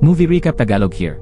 Movie Recap Tagalog here.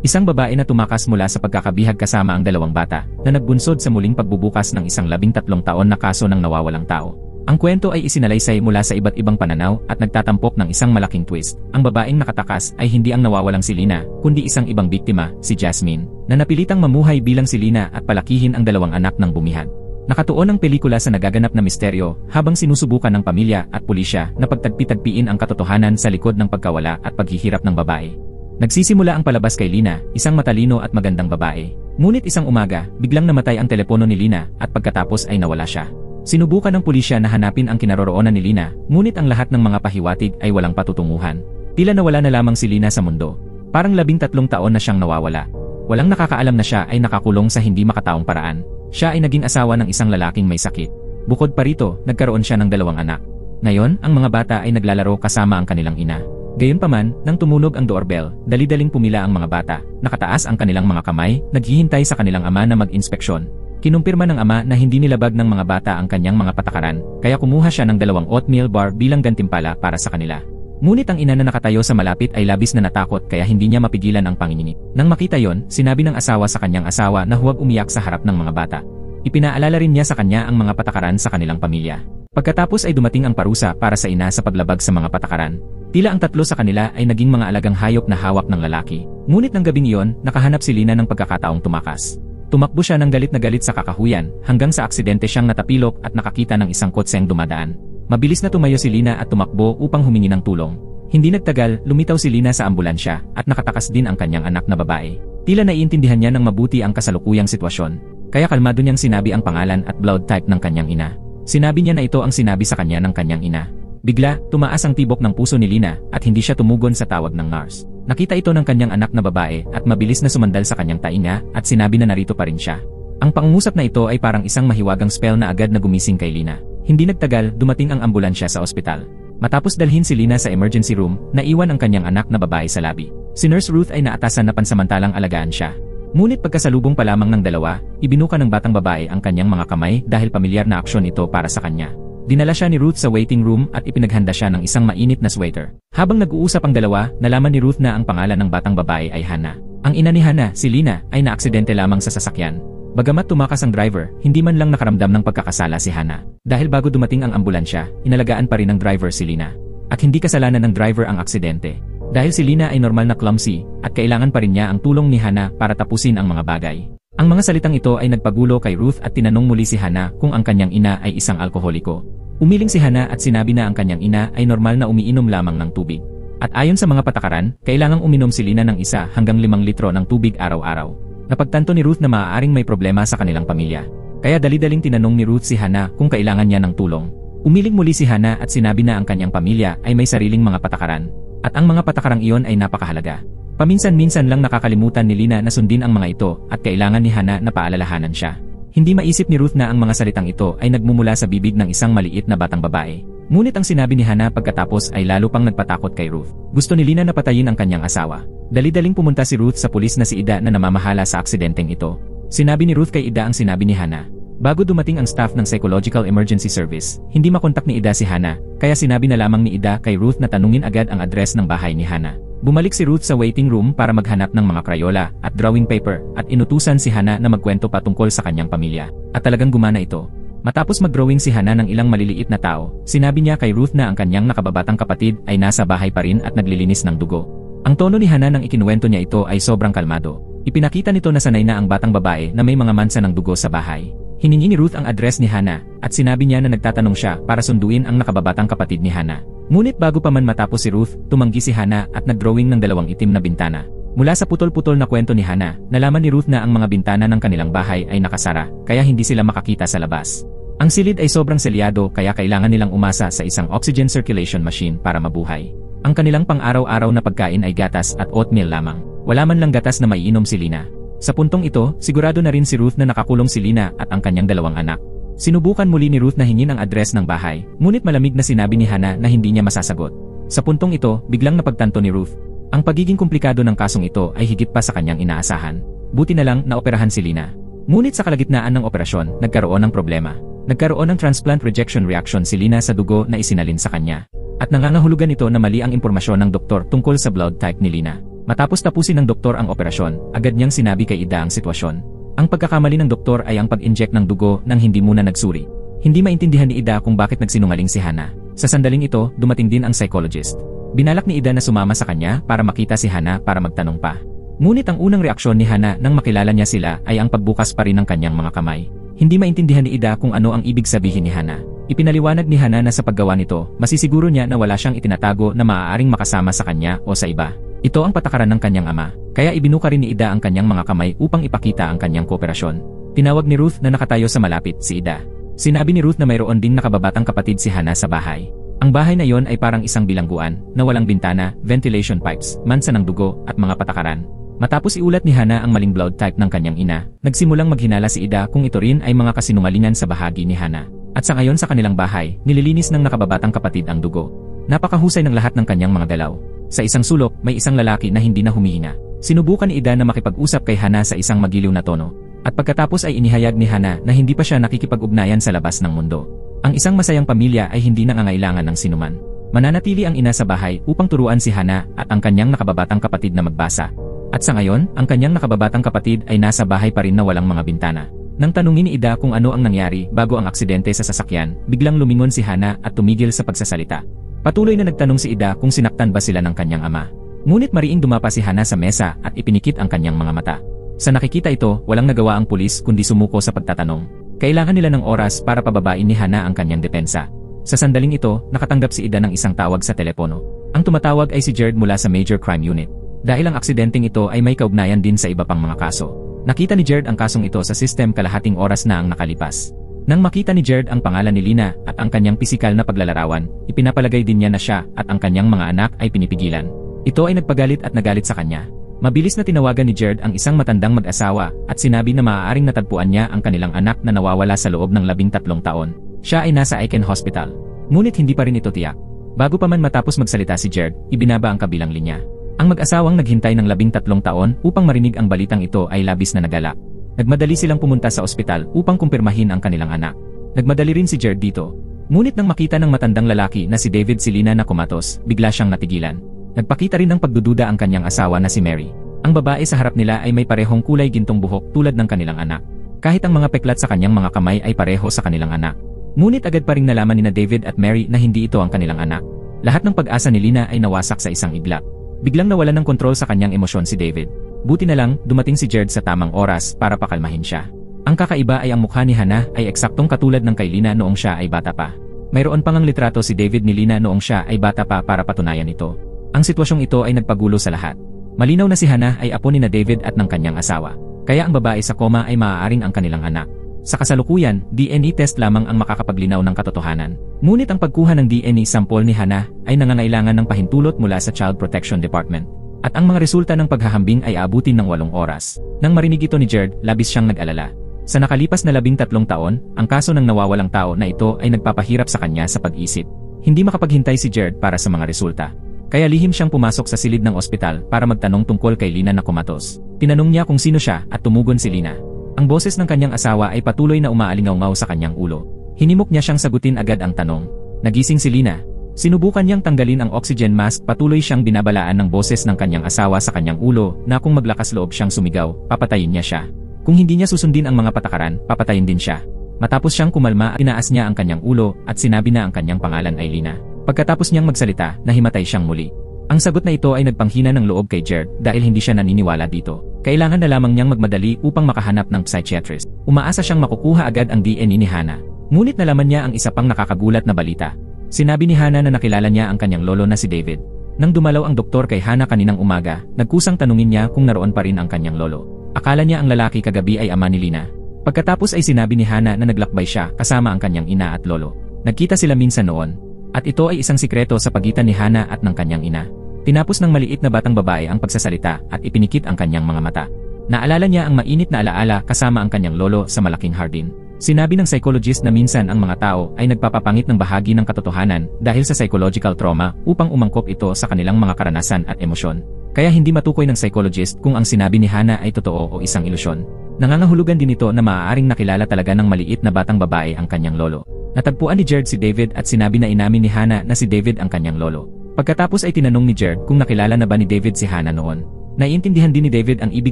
Isang babae na tumakas mula sa pagkakabihag kasama ang dalawang bata na nagbunsod sa muling pagbubukas ng isang 13 taon na kaso ng nawawalang tao. Ang kwento ay isinalaysay mula sa iba't ibang pananaw at nagtatampok ng isang malaking twist. Ang babaeng nakatakas ay hindi ang nawawalang si Lina, kundi isang ibang biktima, si Jasmine, na napilitang mamuhay bilang si Lina at palakihin ang dalawang anak ng bumihag. Nakatuon ang pelikula sa nagaganap na misteryo habang sinusubukan ng pamilya at pulisya na pagtagpi-tagpiin ang katotohanan sa likod ng pagkawala at paghihirap ng babae. Nagsisimula ang palabas kay Lina, isang matalino at magandang babae. Ngunit isang umaga, biglang namatay ang telepono ni Lina at pagkatapos ay nawala siya. Sinubukan ng pulisya na hanapin ang kinaroroonan ni Lina, ngunit ang lahat ng mga pahiwatig ay walang patutunguhan. Tila nawala na lamang si Lina sa mundo. Parang 13 taon na siyang nawawala. Walang nakakaalam na siya ay nakakulong sa hindi makataong paraan. Siya ay naging asawa ng isang lalaking may sakit. Bukod pa rito, nagkaroon siya ng 2 anak. Ngayon, ang mga bata ay naglalaro kasama ang kanilang ina. Gayunpaman, nang tumunog ang doorbell, dali-daling pumila ang mga bata, nakataas ang kanilang mga kamay, naghihintay sa kanilang ama na mag-inspeksyon. Kinumpirma ng ama na hindi nilabag ng mga bata ang kanyang mga patakaran, kaya kumuha siya ng 2 oatmeal bar bilang gantimpala para sa kanila. Ngunit ang ina na nakatayo sa malapit ay labis na natakot kaya hindi niya mapigilan ang panginginig. Nang makita yon, sinabi ng asawa sa kanyang asawa na huwag umiyak sa harap ng mga bata. Ipinaalala rin niya sa kanya ang mga patakaran sa kanilang pamilya. Pagkatapos ay dumating ang parusa para sa ina sa paglabag sa mga patakaran. Tila ang 3 sa kanila ay naging mga alagang hayop na hawak ng lalaki. Ngunit ng gabing iyon, nakahanap si Lina ng pagkakataong tumakas. Tumakbo siya ng galit na galit sa kakahuyan, hanggang sa aksidente siyang natapilok at nakakita ng isang kotseng dumadaan. Mabilis na tumayo si Lina at tumakbo upang humingi ng tulong. Hindi nagtagal, lumitaw si Lina sa ambulansya at nakatakas din ang kanyang anak na babae. Tila naiintindihan niya ng mabuti ang kasalukuyang sitwasyon, kaya kalmado niyang sinabi ang pangalan at blood type ng kanyang ina. Sinabi niya na ito ang sinabi sa kanya ng kanyang ina. Bigla, tumaas ang tibok ng puso ni Lina at hindi siya tumugon sa tawag ng nurse. Nakita ito ng kanyang anak na babae at mabilis na sumandal sa kanyang tainga at sinabi na narito pa rin siya. Ang pangungusap na ito ay parang isang mahiwagang spell na agad na gumising kay Lina. Hindi nagtagal, dumating ang ambulansya sa ospital. Matapos dalhin si Lina sa emergency room, naiwan ang kanyang anak na babae sa labi. Si Nurse Ruth ay naatasan na pansamantalang alagaan siya. Ngunit pagkasalubong pa lamang ng dalawa, ibinuka ng batang babae ang kanyang mga kamay dahil pamilyar na aksyon ito para sa kanya. Dinala siya ni Ruth sa waiting room at ipinaghanda siya ng isang mainit na sweater. Habang nag-uusap ang dalawa, nalaman ni Ruth na ang pangalan ng batang babae ay Hannah. Ang ina ni Hannah, si Lina, ay naaksidente lamang sa sasakyan. Bagamat tumakas ang driver, hindi man lang nakaramdam ng pagkakasala si Hannah. Dahil bago dumating ang ambulansya, inalagaan pa rin ng driver si Lina. At hindi kasalanan ng driver ang aksidente. Dahil si Lina ay normal na clumsy, at kailangan pa rin niya ang tulong ni Hannah para tapusin ang mga bagay. Ang mga salitang ito ay nagpagulo kay Ruth at tinanong muli si Hannah kung ang kanyang ina ay isang alkoholiko. Umiling si Hannah at sinabi na ang kanyang ina ay normal na umiinom lamang ng tubig. At ayon sa mga patakaran, kailangang uminom si Lina ng 1 hanggang 5 litro ng tubig araw-araw. Napagtanto ni Ruth na maaaring may problema sa kanilang pamilya. Kaya dali-daling tinanong ni Ruth si Hannah kung kailangan niya ng tulong. Umiling muli si Hannah at sinabi na ang kanyang pamilya ay may sariling mga patakaran. At ang mga patakarang iyon ay napakahalaga. Paminsan-minsan lang nakakalimutan ni Lina na sundin ang mga ito at kailangan ni Hannah na paalalahanan siya. Hindi maisip ni Ruth na ang mga salitang ito ay nagmumula sa bibig ng isang maliit na batang babae. Ngunit ang sinabi ni Hannah pagkatapos ay lalo pang nagpatakot kay Ruth. Gusto ni Lina na patayin ang kanyang asawa. Dali-daling pumunta si Ruth sa pulis na si Ida na namamahala sa aksidenteng ito. Sinabi ni Ruth kay Ida ang sinabi ni Hannah. Bago dumating ang staff ng Psychological Emergency Service, hindi makontak ni Ida si Hannah, kaya sinabi na lamang ni Ida kay Ruth na tanungin agad ang address ng bahay ni Hannah. Bumalik si Ruth sa waiting room para maghanap ng mga krayola at drawing paper at inutusan si Hannah na magkwento patungkol sa kanyang pamilya. At talagang gumana ito. Matapos mag-drawing si Hannah ng ilang maliliit na tao, sinabi niya kay Ruth na ang kanyang nakababatang kapatid ay nasa bahay pa rin at naglilinis ng dugo. Ang tono ni Hannah nang ikinuwento niya ito ay sobrang kalmado. Ipinakita nito na sanay na ang batang babae na may mga mansa ng dugo sa bahay. Hiningi ni Ruth ang address ni Hannah at sinabi niya na nagtatanong siya para sunduin ang nakababatang kapatid ni Hannah. Ngunit bago pa man matapos si Ruth, tumanggi si Hannah at nagdrawing ng 2 itim na bintana. Mula sa putol-putol na kwento ni Hannah, nalaman ni Ruth na ang mga bintana ng kanilang bahay ay nakasara, kaya hindi sila makakita sa labas. Ang silid ay sobrang selyado kaya kailangan nilang umasa sa isang oxygen circulation machine para mabuhay. Ang kanilang pang-araw-araw na pagkain ay gatas at oatmeal lamang. Wala man lang gatas na maiinom si Lina. Sa puntong ito, sigurado na rin si Ruth na nakakulong si Lina at ang kanyang 2 anak. Sinubukan muli ni Ruth na hingin ang address ng bahay, ngunit malamig na sinabi ni Hannah na hindi niya masasagot. Sa puntong ito, biglang napagtanto ni Ruth. Ang pagiging komplikado ng kasong ito ay higit pa sa kanyang inaasahan. Buti na lang naoperahan si Lina. Ngunit sa kalagitnaan ng operasyon, nagkaroon ng problema. Nagkaroon ng transplant rejection reaction si Lina sa dugo na isinalin sa kanya. At nangangahulugan ito na mali ang impormasyon ng doktor tungkol sa blood type ni Lina. Matapos tapusin ng doktor ang operasyon, agad niyang sinabi kay Ida ang sitwasyon. Ang pagkakamali ng doktor ay ang pag-inject ng dugo nang hindi muna nagsuri. Hindi maintindihan ni Ida kung bakit nagsinungaling si Hana. Sa sandaling ito, dumating din ang psychologist. Binalak ni Ida na sumama sa kanya para makita si Hana para magtanong pa. Ngunit ang unang reaksyon ni Hana nang makilala niya sila ay ang pagbukas pa rin ng kanyang mga kamay. Hindi maintindihan ni Ida kung ano ang ibig sabihin ni Hana. Ipinaliwanag ni Hana na sa paggawa nito, masisiguro niya na wala siyang itinatago na maaaring makasama sa kanya o sa iba. Ito ang patakaran ng kanyang ama, kaya ibinuka rin ni Ida ang kanyang mga kamay upang ipakita ang kanyang kooperasyon. Tinawag ni Ruth na nakatayo sa malapit si Ida. Sinabi ni Ruth na mayroon ding nakababatang kapatid si Hana sa bahay. Ang bahay na yon ay parang isang bilangguan na walang bintana, ventilation pipes, mansa ng dugo at mga patakaran. Matapos iulat ni Hana ang maling blood type ng kanyang ina, nagsimulang maghinala si Ida kung ito rin ay mga kasinungalingan sa bahagi ni Hana. At sa ngayon sa kanilang bahay, nililinis ng nakababatang kapatid ang dugo. Napakahusay ng lahat ng kanyang mga galaw. Sa isang sulok, may isang lalaki na hindi na humihinga. Sinubukan ni Ida na makipag-usap kay Hana sa isang magiliw na tono. At pagkatapos ay inihayag ni Hana na hindi pa siya nakikipag-ugnayan sa labas ng mundo. Ang isang masayang pamilya ay hindi nangangailangan ng sinuman. Mananatili ang ina sa bahay upang turuan si Hana at ang kanyang nakababatang kapatid na magbasa. At sa ngayon, ang kanyang nakababatang kapatid ay nasa bahay pa rin na walang mga bintana. Nang tanungin ni Ida kung ano ang nangyari bago ang aksidente sa sasakyan, biglang lumingon si Hana at tumigil sa pagsasalita. Patuloy na nagtanong si Ida kung sinaktan ba sila ng kanyang ama. Ngunit mariing dumapa si Hana sa mesa at ipinikit ang kanyang mga mata. Sa nakikita ito, walang nagawa ang pulis kundi sumuko sa pagtatanong. Kailangan nila ng oras para pababain ni Hana ang kanyang depensa. Sa sandaling ito, nakatanggap si Ida ng isang tawag sa telepono. Ang tumatawag ay si Jared mula sa Major Crime Unit. Dahil ang aksidenteng ito ay may kaugnayan din sa iba pang mga kaso. Nakita ni Jared ang kasong ito sa system kalahating oras na ang nakalipas. Nang makita ni Jared ang pangalan ni Lina at ang kanyang pisikal na paglalarawan, ipinapalagay din niya na siya at ang kanyang mga anak ay pinipigilan. Ito ay nagpagalit at nagalit sa kanya. Mabilis na tinawagan ni Jared ang isang matandang mag-asawa at sinabi na maaaring natagpuan niya ang kanilang anak na nawawala sa loob ng 13 taon. Siya ay nasa Aiken Hospital. Ngunit hindi pa rin ito tiyak. Bago pa man matapos magsalita si Jared, ibinaba ang kabilang linya. Ang mag-asawang naghintay ng 13 taon upang marinig ang balitang ito ay labis na nagalak. Nagmadali silang pumunta sa ospital upang kumpirmahin ang kanilang anak. Nagmadali rin si Jared dito. Ngunit nang makita ng matandang lalaki na si David Silina na kumatos, bigla siyang natigilan. Nagpakita rin ng pagdududa ang kanyang asawa na si Mary. Ang babae sa harap nila ay may parehong kulay gintong buhok tulad ng kanilang anak. Kahit ang mga peklat sa kanyang mga kamay ay pareho sa kanilang anak. Ngunit agad pa ring nalaman ni David at Mary na hindi ito ang kanilang anak. Lahat ng pag-asa ni Lina ay nawasak sa isang iglap. Biglang nawalan ng kontrol sa kanyang emosyon si David. Buti na lang, dumating si Jared sa tamang oras para pakalmahin siya. Ang kakaiba ay ang mukha ni Hana ay eksaktong katulad ng kay Lina noong siya ay bata pa. Mayroon pang ang litrato si David ni Lina noong siya ay bata pa para patunayan ito. Ang sitwasyong ito ay nagpagulo sa lahat. Malinaw na si Hana ay apo ni David at ng kanyang asawa. Kaya ang babae sa koma ay maaaring ang kanilang anak. Sa kasalukuyan, DNA test lamang ang makakapaglinaw ng katotohanan. Ngunit ang pagkuha ng DNA sample ni Hana ay nangangailangan ng pahintulot mula sa Child Protection Department. At ang mga resulta ng paghahambing ay aabutin ng 8 oras. Nang marinig ito ni Jared, labis siyang nag-alala. Sa nakalipas na 13 taon, ang kaso ng nawawalang tao na ito ay nagpapahirap sa kanya sa pag-isip. Hindi makapaghintay si Jared para sa mga resulta. Kaya lihim siyang pumasok sa silid ng ospital para magtanong tungkol kay Lina na kumatos. Tinanong niya kung sino siya at tumugon si Lina. Ang boses ng kanyang asawa ay patuloy na umaalingaw-ngaw sa kanyang ulo. Hinimok niya siyang sagutin agad ang tanong. Nagising si Lina. Sinubukan niyang tanggalin ang oxygen mask, patuloy siyang binabalaan ng boses ng kanyang asawa sa kanyang ulo na kung maglakas loob siyang sumigaw, papatayin niya siya. Kung hindi niya susundin ang mga patakaran, papatayin din siya. Matapos siyang kumalma, tinaas niya ang kanyang ulo at sinabi na ang kanyang pangalan ay Lina. Pagkatapos niyang magsalita, nahimatay siyang muli. Ang sagot na ito ay nagpanghina ng loob kay Jared dahil hindi siya naniniwala dito. Kailangan na lamang niyang magmadali upang makahanap ng psychiatrist. Umaasa siyang makukuha agad ang DNA ni Hana. Ngunit nalaman niya ang isa pang nakakagulat na balita. Sinabi ni Hana na nakilala niya ang kanyang lolo na si David. Nang dumalaw ang doktor kay Hana kaninang umaga, nagkusang tanungin niya kung naroon pa rin ang kanyang lolo. Akala niya ang lalaki kagabi ay ama ni Lina. Pagkatapos ay sinabi ni Hana na naglakbay siya kasama ang kanyang ina at lolo. Nagkita sila minsan noon. At ito ay isang sikreto sa pagitan ni Hana at ng kanyang ina. Tinapos ng maliit na batang babae ang pagsasalita at ipinikit ang kanyang mga mata. Naalala niya ang mainit na alaala kasama ang kanyang lolo sa malaking hardin. Sinabi ng psychologist na minsan ang mga tao ay nagpapapangit ng bahagi ng katotohanan dahil sa psychological trauma upang umangkop ito sa kanilang mga karanasan at emosyon. Kaya hindi matukoy ng psychologist kung ang sinabi ni Hana ay totoo o isang ilusyon. Nangangahulugan din ito na maaaring nakilala talaga ng maliit na batang babae ang kanyang lolo. Natagpuan ni Jared si David at sinabi na inamin ni Hannah na si David ang kanyang lolo. Pagkatapos ay tinanong ni Jared kung nakilala na ba ni David si Hannah noon. Naiintindihan din ni David ang ibig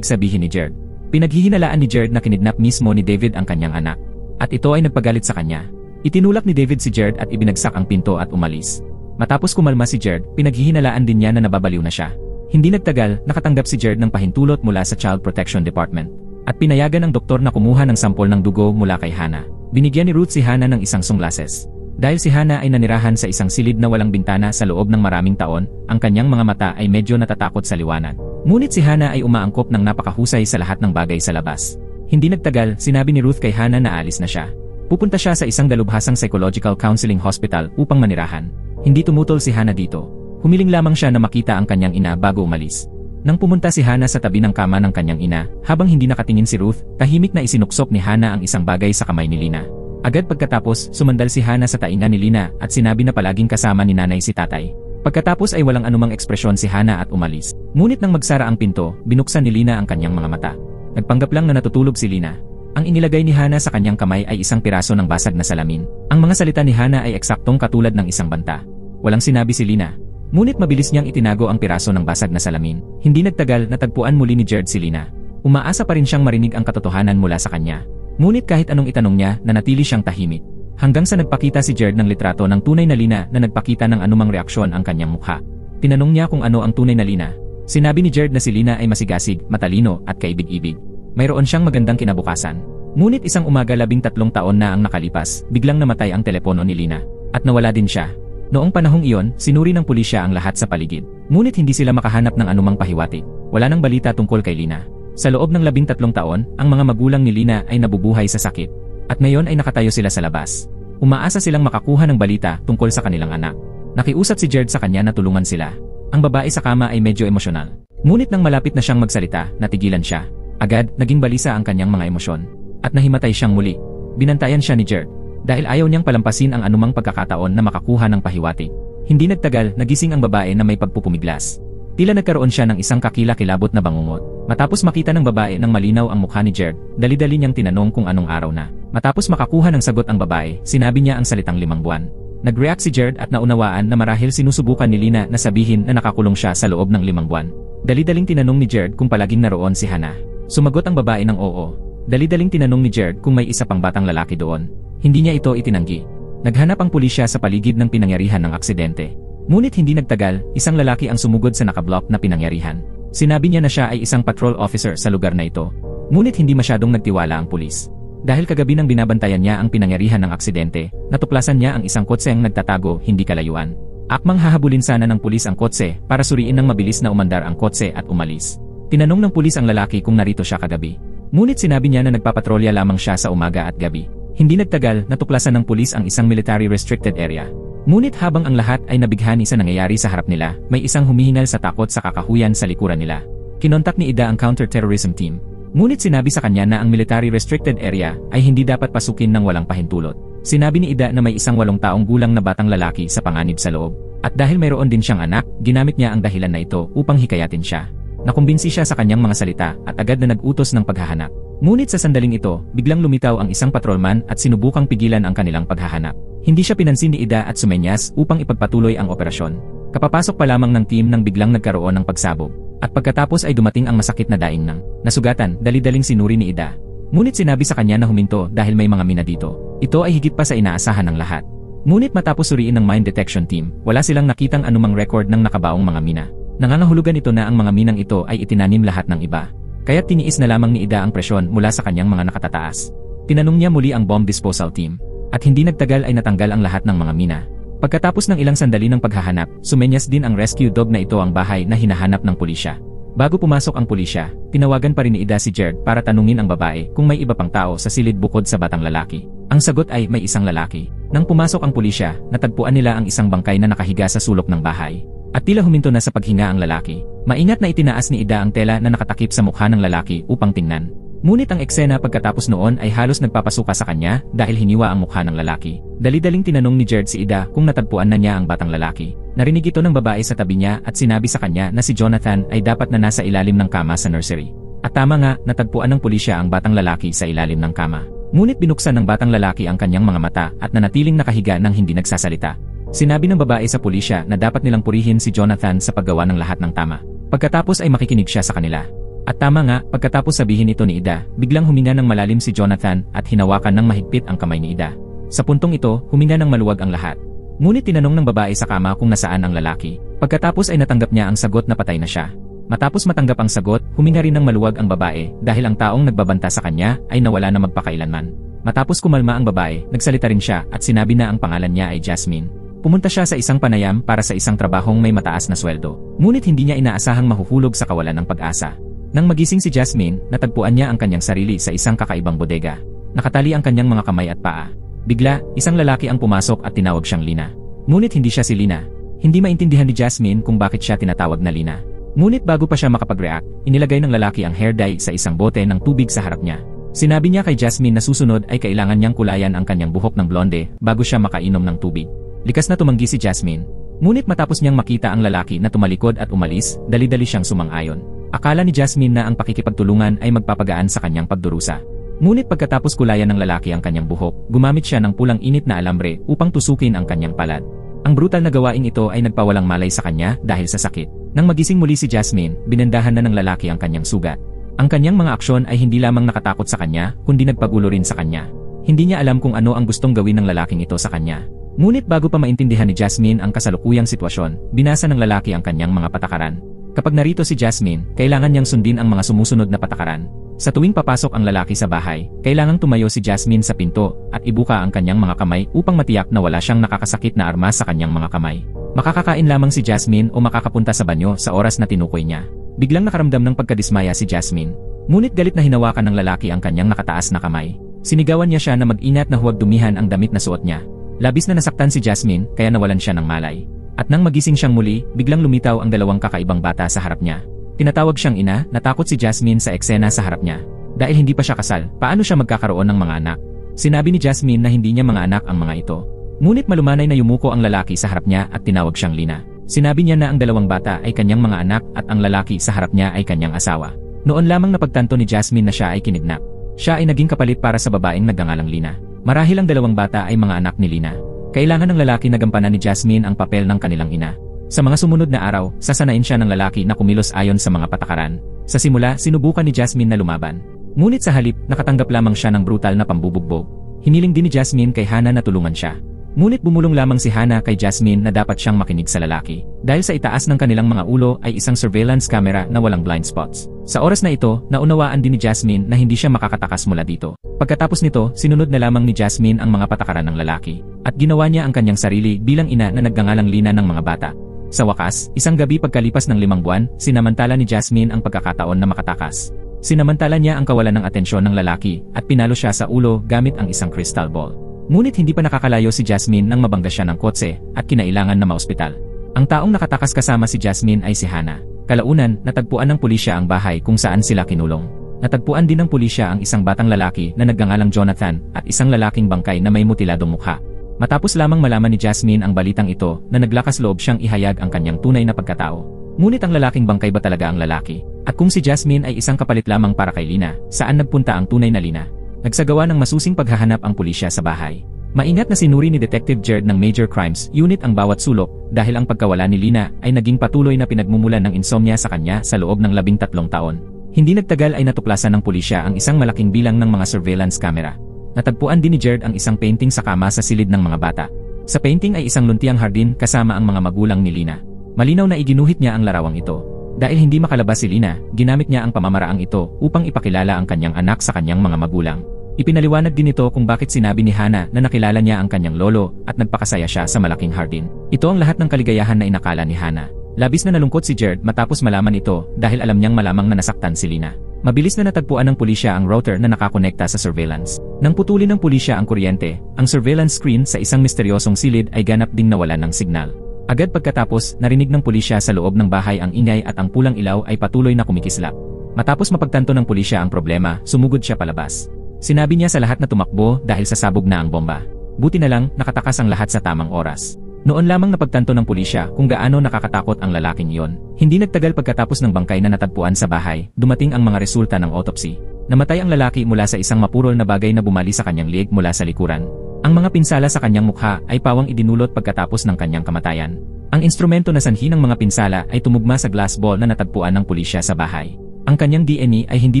sabihin ni Jared. Pinaghihinalaan ni Jared na kinidnap mismo ni David ang kanyang anak. At ito ay nagpagalit sa kanya. Itinulak ni David si Jared at ibinagsak ang pinto at umalis. Matapos kumalma si Jared, pinaghihinalaan din niya na nababaliw na siya. Hindi nagtagal, nakatanggap si Jared ng pahintulot mula sa Child Protection Department. At pinayagan ng doktor na kumuha ng sampol ng dugo mula kay Hannah. Binigyan ni Ruth si Hannah ng isang sunglasses. Dahil si Hannah ay nanirahan sa isang silid na walang bintana sa loob ng maraming taon, ang kanyang mga mata ay medyo natatakot sa liwanag. Ngunit si Hannah ay umaangkop ng napakahusay sa lahat ng bagay sa labas. Hindi nagtagal, sinabi ni Ruth kay Hannah na alis na siya. Pupunta siya sa isang dalubhasang psychological counseling hospital upang manirahan. Hindi tumutol si Hannah dito. Humiling lamang siya na makita ang kanyang ina bago umalis. Nang pumunta si Hannah sa tabi ng kama ng kanyang ina, habang hindi nakatingin si Ruth, tahimik na isinuksok ni Hannah ang isang bagay sa kamay ni Lina. Agad pagkatapos, sumandal si Hannah sa tainga ni Lina at sinabi na palaging kasama ni nanay si tatay. Pagkatapos ay walang anumang ekspresyon si Hannah at umalis. Ngunit nang magsara ang pinto, binuksan ni Lina ang kanyang mga mata. Nagpanggap lang na natutulog si Lina. Ang inilagay ni Hannah sa kanyang kamay ay isang piraso ng basag na salamin. Ang mga salita ni Hannah ay eksaktong katulad ng isang banta. Walang sinabi si Lina. Ngunit mabilis niyang itinago ang piraso ng basag na salamin. Hindi nagtagal, natagpuan muli ni Jared si Lina. Umaasa pa rin siyang marinig ang katotohanan mula sa kanya. Ngunit kahit anong itanong niya, nanatili siyang tahimik. Hanggang sa nagpakita si Jared ng litrato ng tunay na Lina na nagpakita ng anumang reaksyon ang kanyang mukha. Tinanong niya kung ano ang tunay na Lina. Sinabi ni Jared na si Lina ay masigasig, matalino at kaibig-ibig. Mayroon siyang magandang kinabukasan. Ngunit isang umaga 13 taon na ang nakalipas, biglang namatay ang telepono ni Lina. At nawala din siya. Noong panahong iyon, sinuri ng pulisya ang lahat sa paligid. Ngunit hindi sila makahanap ng anumang pahiwatig. Wala nang balita tungkol kay Lina. Sa loob ng 13 taon, ang mga magulang ni Lina ay nabubuhay sa sakit. At ngayon ay nakatayo sila sa labas. Umaasa silang makakuha ng balita tungkol sa kanilang anak. Nakiusap si Jared sa kanya na tulungan sila. Ang babae sa kama ay medyo emosyonal. Ngunit nang malapit na siyang magsalita, natigilan siya. Agad, naging balisa ang kanyang mga emosyon. At nahimatay siyang muli. Binantayan siya ni Jared. Dahil ayaw niyang palampasin ang anumang pagkakataon na makakuha ng pahiwatig. Hindi nagtagal, nagising ang babae na may pagpupumiglas. Tila nagkaroon siya ng isang kakilakilabot na bangungot. Matapos makita ng babae ng malinaw ang mukha ni Jared, dali-dali niyang tinanong kung anong araw na. Matapos makakuha ng sagot ang babae, sinabi niya ang salitang 5 buwan. Nag-react si Jared at naunawaan na marahil sinusubukan ni Lina na sabihin na nakakulong siya sa loob ng 5 buwan. Dali-daling tinanong ni Jared kung palaging naroon si Hannah. Sumagot ang babae ng oo. Dali-daling tinanong ni Jared kung may isa pang batang lalaki doon. Hindi niya ito itinanggi. Naghanap ang pulisya sa paligid ng pinangyarihan ng aksidente. Ngunit hindi nagtagal, isang lalaki ang sumugod sa nakablock na pinangyarihan. Sinabi niya na siya ay isang patrol officer sa lugar na ito. Ngunit hindi masyadong nagtiwala ang pulis. Dahil kagabi nang binabantayan niya ang pinangyarihan ng aksidente, natuklasan niya ang isang kotse ang nagtatago hindi kalayuan. Akmang hahabulin sana ng pulis ang kotse para suriin ng mabilis na umandar ang kotse at umalis. Tinanong ng pulis ang lalaki kung narito siya kagabi. Ngunit sinabi niya na nagpapatrolya lamang siya sa umaga at gabi. Hindi nagtagal, natuklasan ng pulis ang isang military restricted area. Ngunit habang ang lahat ay nabighani sa nangyayari sa harap nila, may isang humihingal sa takot sa kakahuyan sa likuran nila. Kinontak ni Ida ang counter-terrorism team. Ngunit sinabi sa kanya na ang military restricted area ay hindi dapat pasukin ng walang pahintulot. Sinabi ni Ida na may isang 8 taong gulang na batang lalaki sa panganib sa loob. At dahil mayroon din siyang anak, ginamit niya ang dahilan na ito upang hikayatin siya. Nakumbinsi siya sa kanyang mga salita at agad na nag-utos ng paghahanap. Ngunit sa sandaling ito, biglang lumitaw ang isang patrolman at sinubukang pigilan ang kanilang paghahanap. Hindi siya pinansin ni Ida at sumenyas upang ipagpatuloy ang operasyon. Kapapasok pa lamang ng team nang biglang nagkaroon ng pagsabog. At pagkatapos ay dumating ang masakit na daing ng nasugatan, dali-daling sinuri ni Ida. Ngunit sinabi sa kanya na huminto dahil may mga mina dito. Ito ay higit pa sa inaasahan ng lahat. Ngunit matapos suriin ng mine detection team, wala silang nakitang anumang record ng nakabaong mga mina. Nangangahulugan ito na ang mga minang ito ay itinanim lahat ng iba. Kaya't tiniis na lamang ni Ida ang presyon mula sa kanyang mga nakatataas. Tinanong niya muli ang bomb disposal team. At hindi nagtagal ay natanggal ang lahat ng mga mina. Pagkatapos ng ilang sandali ng paghahanap, sumenyas din ang rescue dog na ito ang bahay na hinahanap ng pulisya. Bago pumasok ang pulisya, tinawagan pa rin ni Ida si Jared para tanungin ang babae kung may iba pang tao sa silid bukod sa batang lalaki. Ang sagot ay may isang lalaki. Nang pumasok ang pulisya, natagpuan nila ang isang bangkay na nakahiga sa sulok ng bahay. At tila huminto na sa paghinga ang lalaki. Maingat na itinaas ni Ida ang tela na nakatakip sa mukha ng lalaki upang tingnan. Ngunit ang eksena pagkatapos noon ay halos nagpapasuka sa kanya dahil hiniwa ang mukha ng lalaki. Dali-daling tinanong ni Jared si Ida kung natagpuan na niya ang batang lalaki. Narinig ito ng babae sa tabi niya at sinabi sa kanya na si Jonathan ay dapat na nasa ilalim ng kama sa nursery. At tama nga, natagpuan ng pulisya ang batang lalaki sa ilalim ng kama. Ngunit binuksan ng batang lalaki ang kanyang mga mata at nanatiling nakahiga nang hindi nagsasalita. Sinabi ng babae sa pulisya na dapat nilang purihin si Jonathan sa paggawa ng lahat ng tama. Pagkatapos ay makikinig siya sa kanila. At tama nga, pagkatapos sabihin ito ni Ida, biglang huminga ng malalim si Jonathan at hinawakan ng mahigpit ang kamay ni Ida. Sa puntong ito, huminga ng maluwag ang lahat. Ngunit tinanong ng babae sa kama kung nasaan ang lalaki. Pagkatapos ay natanggap niya ang sagot na patay na siya. Matapos matanggap ang sagot, huminga rin ng maluwag ang babae dahil ang taong nagbabanta sa kanya ay nawala na magpakailanman. Matapos kumalma ang babae, nagsalita rin siya at sinabi na ang pangalan niya ay Jasmine. Pumunta siya sa isang panayam para sa isang trabahong may mataas na sweldo. Ngunit hindi niya inaasahang mahuhulog sa kawalan ng pag-asa. Nang magising si Jasmine, natagpuan niya ang kanyang sarili sa isang kakaibang bodega. Nakatali ang kanyang mga kamay at paa. Bigla, isang lalaki ang pumasok at tinawag siyang Lina. Ngunit hindi siya si Lina. Hindi maintindihan ni Jasmine kung bakit siya tinatawag na Lina. Ngunit bago pa siya makapag-react, inilagay ng lalaki ang hair dye sa isang bote ng tubig sa harap niya. Sinabi niya kay Jasmine na susunod ay kailangan niyang kulayan ang kanyang buhok ng blonde bago siya makainom ng tubig. Likas na tumanggi si Jasmine. Ngunit matapos niyang makita ang lalaki na tumalikod at umalis, dali-dali siyang sumang-ayon. Akala ni Jasmine na ang pakikipagtulungan ay magpapagaan sa kanyang pagdurusa. Ngunit pagkatapos kulayan ng lalaki ang kanyang buhok, gumamit siya ng pulang init na alambre upang tusukin ang kanyang palad. Ang brutal na gawaing ito ay nagpawalang malay sa kanya dahil sa sakit. Nang magising muli si Jasmine, binendahan na ng lalaki ang kanyang sugat. Ang kanyang mga aksyon ay hindi lamang nakatakot sa kanya, kundi nagpagulo rin sa kanya. Hindi niya alam kung ano ang gustong gawin ng lalaking ito sa kanya. Ngunit bago pa maintindihan ni Jasmine ang kasalukuyang sitwasyon, binasa ng lalaki ang kanyang mga patakaran. Kapag narito si Jasmine, kailangan niyang sundin ang mga sumusunod na patakaran. Sa tuwing papasok ang lalaki sa bahay, kailangang tumayo si Jasmine sa pinto at ibuka ang kanyang mga kamay upang matiyak na wala siyang nakakasakit na armas sa kanyang mga kamay. Makakakain lamang si Jasmine o makakapunta sa banyo sa oras na tinukoy niya. Biglang nakaramdam ng pagkadismaya si Jasmine. Ngunit galit na hinawakan ng lalaki ang kanyang nakataas na kamay. Sinigawan niya siya na mag-ingat na huwag dumihan ang damit na suot niya. Labis na nasaktan si Jasmine kaya nawalan siya ng malay. At nang magising siyang muli, biglang lumitaw ang dalawang kakaibang bata sa harap niya. Tinatawag siyang ina, natakot si Jasmine sa eksena sa harap niya. Dahil hindi pa siya kasal, paano siya magkakaroon ng mga anak? Sinabi ni Jasmine na hindi niya mga anak ang mga ito. Ngunit malumanay na yumuko ang lalaki sa harap niya at tinawag siyang Lina. Sinabi niya na ang dalawang bata ay kanyang mga anak at ang lalaki sa harap niya ay kanyang asawa. Noon lamang napagtanto ni Jasmine na siya ay kinidnap. Siya ay naging kapalit para sa babaeng nagngangalang Lina. Marahil ang dalawang bata ay mga anak ni Lina. Kailangan ng lalaki na gampanan ni Jasmine ang papel ng kanilang ina. Sa mga sumunod na araw, sasanain siya ng lalaki na kumilos ayon sa mga patakaran. Sa simula, sinubukan ni Jasmine na lumaban. Ngunit sa halip, nakatanggap lamang siya ng brutal na pambubugbog. Hiniling din ni Jasmine kay Hana na tulungan siya. Ngunit bumulong lamang si Hana kay Jasmine na dapat siyang makinig sa lalaki. Dahil sa itaas ng kanilang mga ulo ay isang surveillance camera na walang blind spots. Sa oras na ito, naunawaan din ni Jasmine na hindi siya makakatakas mula dito. Pagkatapos nito, sinunod na lamang ni Jasmine ang mga patakaran ng lalaki. At ginawa niya ang kanyang sarili bilang ina na nagngangalang Lina ng mga bata. Sa wakas, isang gabi pagkalipas ng 5 buwan, sinamantala ni Jasmine ang pagkakataon na makatakas. Sinamantala niya ang kawalan ng atensyon ng lalaki at pinalo siya sa ulo gamit ang isang crystal ball. Ngunit hindi pa nakakalayo si Jasmine nang mabangga siya ng kotse at kinailangan na maospital. Ang taong nakatakas kasama si Jasmine ay si Hana. Kalaunan, natagpuan ng pulisya ang bahay kung saan sila kinulong. Natagpuan din ng pulisya ang isang batang lalaki na nagngangalang Jonathan at isang lalaking bangkay na may mutiladong mukha. Matapos lamang malaman ni Jasmine ang balitang ito na naglakas loob siyang ihayag ang kanyang tunay na pagkatao. Ngunit ang lalaking bangkay ba talaga ang lalaki? At kung si Jasmine ay isang kapalit lamang para kay Lina, saan nagpunta ang tunay na Lina? Nagsagawa ng masusing paghahanap ang pulisya sa bahay. Maingat na sinuri ni Detective Jared ng Major Crimes Unit ang bawat sulok dahil ang pagkawala ni Lina ay naging patuloy na pinagmumulan ng insomnia sa kanya sa loob ng 13 taon. Hindi nagtagal ay natuklasan ng pulisya ang isang malaking bilang ng mga surveillance camera. Natagpuan din ni Jared ang isang painting sa kama sa silid ng mga bata. Sa painting ay isang luntiang hardin kasama ang mga magulang ni Lina. Malinaw na iginuhit niya ang larawang ito. Dahil hindi makalabas si Lina, ginamit niya ang pamamaraang ito upang ipakilala ang kanyang anak sa kanyang mga magulang. Ipinaliwanag din ito kung bakit sinabi ni Hana na nakilala niya ang kanyang lolo at nagpakasaya siya sa malaking hardin. Ito ang lahat ng kaligayahan na inakala ni Hana. Labis na nalungkot si Jared matapos malaman ito dahil alam niyang malamang na nasaktan si Lina. Mabilis na natagpuan ng pulisya ang router na nakakonekta sa surveillance. Nang putulin ng pulisya ang kuryente, ang surveillance screen sa isang misteryosong silid ay ganap ding nawalan ng signal. Agad pagkatapos, narinig ng pulisya sa loob ng bahay ang ingay at ang pulang ilaw ay patuloy na kumikislap. Matapos mapagtanto ng pulisya ang problema, sumugod siya palabas. Sinabi niya sa lahat na tumakbo dahil sasabog na ang bomba. Buti na lang, nakatakas ang lahat sa tamang oras. Noon lamang napagtanto ng pulisya kung gaano nakakatakot ang lalaking iyon. Hindi nagtagal pagkatapos ng bangkay na natagpuan sa bahay, dumating ang mga resulta ng autopsy. Namatay ang lalaki mula sa isang mapurol na bagay na bumali sa kanyang liig mula sa likuran. Ang mga pinsala sa kanyang mukha ay pawang idinulot pagkatapos ng kanyang kamatayan. Ang instrumento na sanhi ng mga pinsala ay tumugma sa glass ball na natagpuan ng pulisya sa bahay. Ang kanyang DNA ay hindi